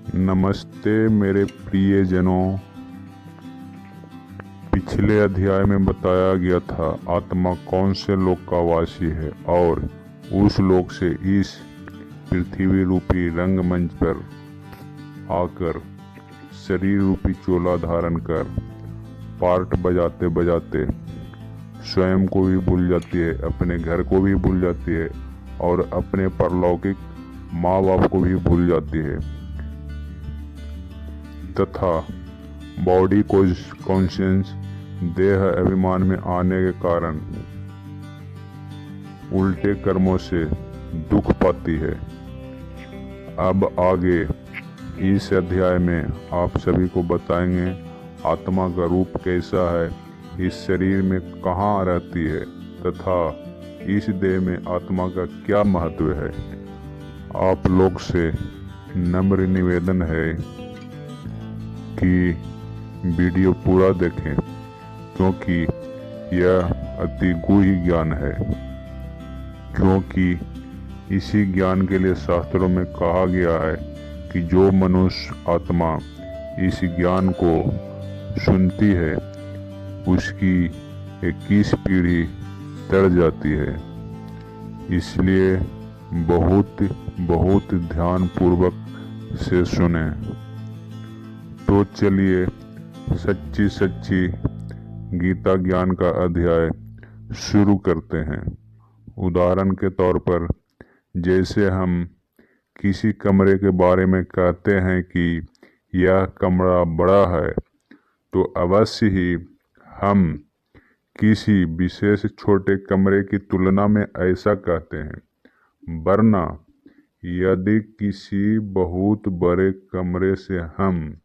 नमस्ते मेरे प्रियजनों। पिछले अध्याय में बताया गया था आत्मा कौन से लोक का वासी है और उस लोक से इस पृथ्वी रूपी रंगमंच पर आकर शरीर रूपी चोला धारण कर पार्ट बजाते बजाते स्वयं को भी भूल जाती है, अपने घर को भी भूल जाती है और अपने परलौकिक माँ बाप को भी भूल जाती है तथा बॉडी कॉन्शियस देह अभिमान में आने के कारण उल्टे कर्मों से दुख पाती है। अब आगे इस अध्याय में आप सभी को बताएंगे आत्मा का रूप कैसा है, इस शरीर में कहाँ रहती है तथा इस देह में आत्मा का क्या महत्व है। आप लोग से नम्र निवेदन है कि वीडियो पूरा देखें क्योंकि यह अति गूढ़ ज्ञान है, क्योंकि इसी ज्ञान के लिए शास्त्रों में कहा गया है कि जो मनुष्य आत्मा इस ज्ञान को सुनती है उसकी 21 पीढ़ी तर जाती है। इसलिए बहुत ध्यान पूर्वक से सुने। तो चलिए सच्ची गीता ज्ञान का अध्याय शुरू करते हैं। उदाहरण के तौर पर जैसे हम किसी कमरे के बारे में कहते हैं कि यह कमरा बड़ा है, तो अवश्य ही हम किसी विशेष छोटे कमरे की तुलना में ऐसा कहते हैं। वरना यदि किसी बहुत बड़े कमरे से हम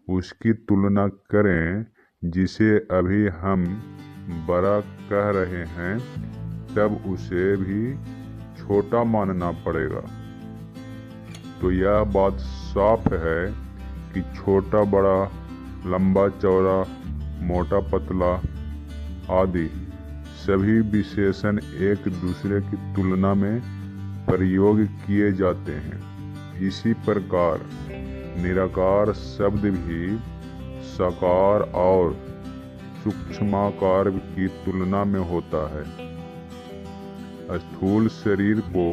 उसकी तुलना करें जिसे अभी हम बड़ा कह रहे हैं, तब उसे भी छोटा मानना पड़ेगा। तो यह बात साफ है कि छोटा बड़ा, लंबा चौड़ा, मोटा पतला आदि सभी विशेषण एक दूसरे की तुलना में प्रयोग किए जाते हैं। इसी प्रकार निराकार शब्द भी साकार और सूक्ष्माकार की तुलना में होता है। स्थूल शरीर को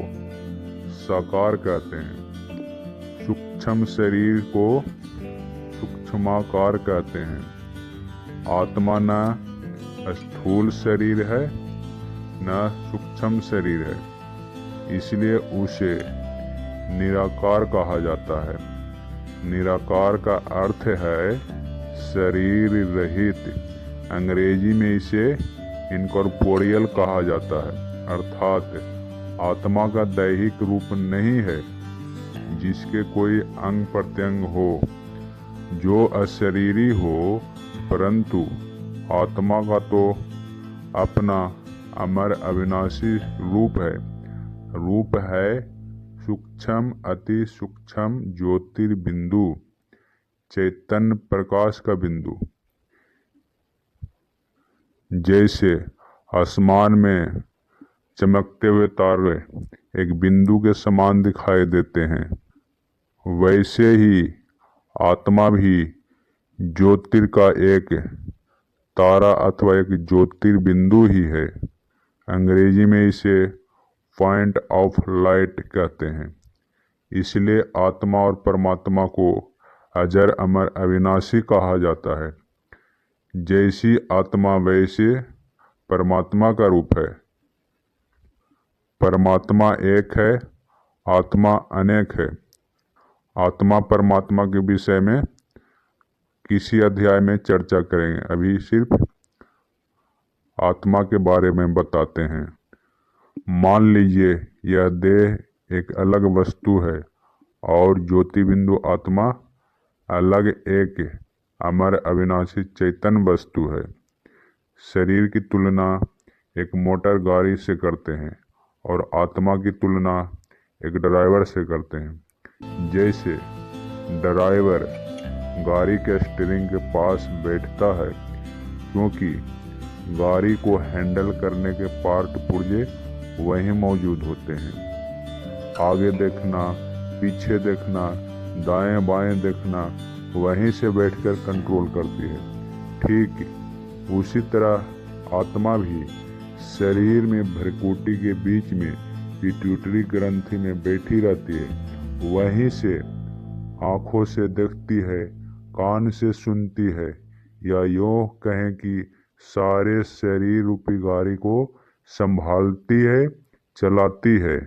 साकार कहते हैं, सूक्ष्म शरीर को सूक्ष्माकार कहते हैं। आत्मा न स्थूल शरीर है न सूक्ष्म शरीर है, इसलिए उसे निराकार कहा जाता है। निराकार का अर्थ है शरीर रहित। अंग्रेजी में इसे इनकॉर्पोरियल कहा जाता है, अर्थात आत्मा का दैहिक रूप नहीं है जिसके कोई अंग प्रत्यंग हो, जो अशरीरी हो, परंतु आत्मा का तो अपना अमर अविनाशी रूप है सूक्ष्म अति सूक्ष्म ज्योतिर्बिंदु, चैतन्य प्रकाश का बिंदु। जैसे आसमान में चमकते हुए तारे एक बिंदु के समान दिखाई देते हैं, वैसे ही आत्मा भी ज्योतिर का एक तारा अथवा एक ज्योतिर्बिंदु ही है। अंग्रेजी में इसे पॉइंट ऑफ लाइट कहते हैं। इसलिए आत्मा और परमात्मा को अजर अमर अविनाशी कहा जाता है। जैसी आत्मा वैसे परमात्मा का रूप है। परमात्मा एक है, आत्मा अनेक है। आत्मा परमात्मा के विषय में किसी अध्याय में चर्चा करेंगे, अभी सिर्फ आत्मा के बारे में बताते हैं। मान लीजिए यह देह एक अलग वस्तु है और ज्योतिबिंदु आत्मा अलग एक अमर अविनाशी चैतन्य वस्तु है। शरीर की तुलना एक मोटर गाड़ी से करते हैं और आत्मा की तुलना एक ड्राइवर से करते हैं। जैसे ड्राइवर गाड़ी के स्टीयरिंग के पास बैठता है क्योंकि गाड़ी को हैंडल करने के पार्ट पुर्जे वहीं मौजूद होते हैं। आगे देखना, पीछे देखना, दाएं बाएं देखना वहीं से बैठकर कंट्रोल करती है। ठीक उसी तरह आत्मा भी शरीर में भ्रुकुटी के बीच में पिट्यूटरी ग्रंथि में बैठी रहती है। वहीं से आंखों से देखती है, कान से सुनती है, या यूं कहें कि सारे शरीर रूपी गाड़ी को संभालती है, चलाती है।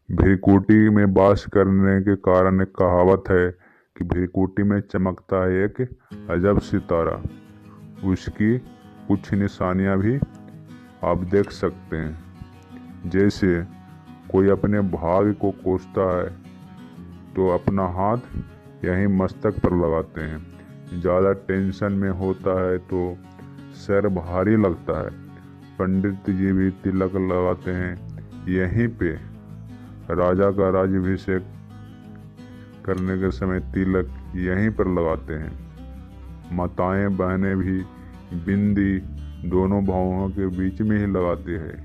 भ्रुकुटी में वास करने के कारण एक कहावत है कि भ्रुकुटी में चमकता है एक अजब सितारा। उसकी कुछ निशानियां भी आप देख सकते हैं। जैसे कोई अपने भाग्य को कोसता है तो अपना हाथ यहीं मस्तक पर लगाते हैं। ज़्यादा टेंशन में होता है तो सर भारी लगता है। पंडित जी भी तिलक लगाते हैं यहीं पे। राजा का राज्याभिषेक करने के समय तिलक यहीं पर लगाते हैं। माताएं बहनें भी बिंदी दोनों भावों के बीच में ही लगाती है।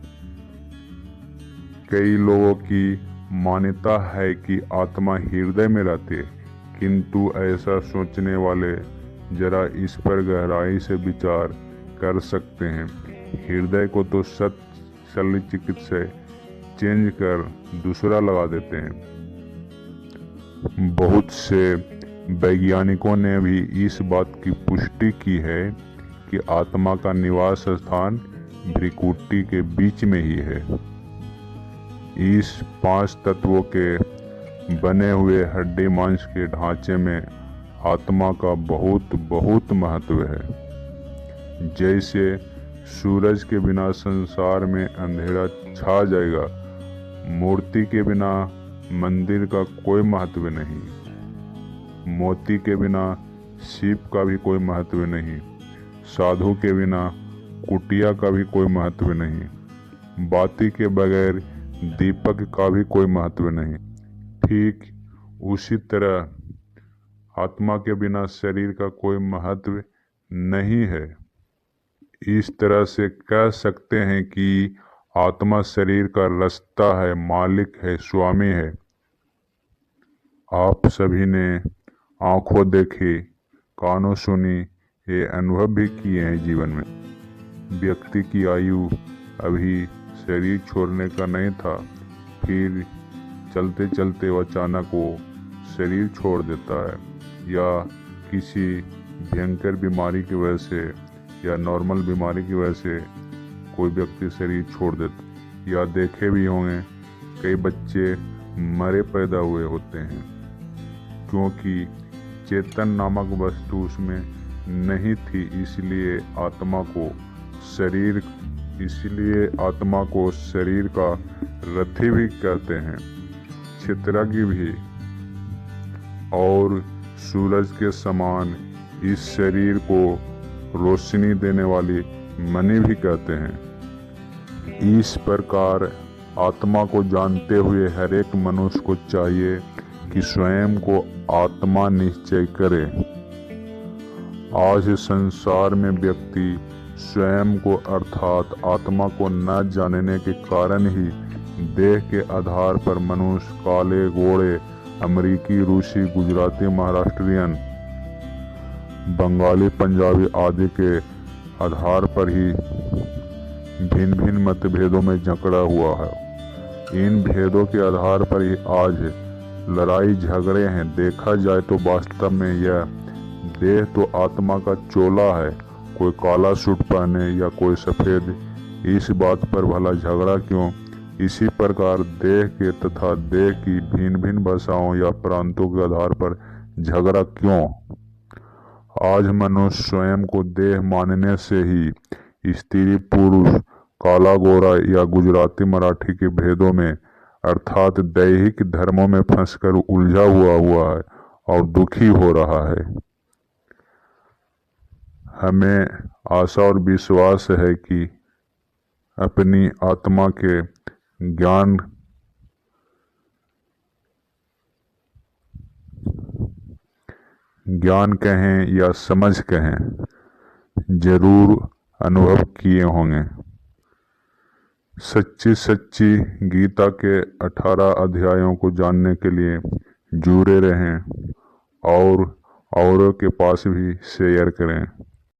कई लोगों की मान्यता है कि आत्मा हृदय में रहती है, किंतु ऐसा सोचने वाले जरा इस पर गहराई से विचार कर सकते हैं। हृदय को तो शल्य चिकित्सक चेंज कर दूसरा लगा देते हैं। बहुत से वैज्ञानिकों ने भी इस बात की पुष्टि की है कि आत्मा का निवास स्थान भ्रुकुटी के बीच में ही है। इस 5 तत्वों के बने हुए हड्डी मांस के ढांचे में आत्मा का बहुत बहुत महत्व है। जैसे सूरज के बिना संसार में अंधेरा छा जाएगा, मूर्ति के बिना मंदिर का कोई महत्व नहीं, मोती के बिना सीप का भी कोई महत्व नहीं, साधु के बिना कुटिया का भी कोई महत्व नहीं, बाती के बगैर दीपक का भी कोई महत्व नहीं। ठीक उसी तरह आत्मा के बिना शरीर का कोई महत्व नहीं है। इस तरह से कह सकते हैं कि आत्मा शरीर का रास्ता है, मालिक है, स्वामी है। आप सभी ने आंखों देखी, कानों सुनी, ये अनुभव भी किए हैं जीवन में। व्यक्ति की आयु अभी शरीर छोड़ने का नहीं था, फिर चलते चलते वो अचानक वो शरीर छोड़ देता है, या किसी भयंकर बीमारी की वजह से या नॉर्मल बीमारी की वजह से कोई व्यक्ति शरीर छोड़ देता। या देखे भी होंगे कई बच्चे मरे पैदा हुए होते हैं, क्योंकि चेतन नामक वस्तु उसमें नहीं थी। इसलिए आत्मा को शरीर का रथी भी कहते हैं, चित्रज्ञ भी, और सूरज के समान इस शरीर को रोशनी देने वाली मणि भी कहते हैं। इस प्रकार आत्मा को जानते हुए हर एक मनुष्य को चाहिए कि स्वयं को आत्मा निश्चय करे। आज संसार में व्यक्ति स्वयं को अर्थात आत्मा को न जानने के कारण ही देह के आधार पर मनुष्य काले गोरे, अमेरिकी, रूसी, गुजराती, महाराष्ट्रियन, बंगाली, पंजाबी आदि के आधार पर ही भिन्न भिन्न मतभेदों में जकड़ा हुआ है। इन भेदों के आधार पर ही आज लड़ाई झगड़े हैं। देखा जाए तो वास्तव में यह देह तो आत्मा का चोला है, कोई काला सूट पहने या कोई सफ़ेद, इस बात पर भला झगड़ा क्यों? इसी प्रकार देह के तथा देह की भिन्न भिन्न भाषाओं या प्रांतों के आधार पर झगड़ा क्यों? आज मनुष्य स्वयं को देह मानने से ही स्त्री पुरुष, काला गोरा या गुजराती मराठी के भेदों में अर्थात दैहिक धर्मों में फंसकर उलझा हुआ है और दुखी हो रहा है। हमें आशा और विश्वास है कि अपनी आत्मा के ज्ञान कहें या समझ कहें, जरूर अनुभव किए होंगे। सच्ची गीता के 18 अध्यायों को जानने के लिए जुड़े रहें और औरों के पास भी शेयर करें।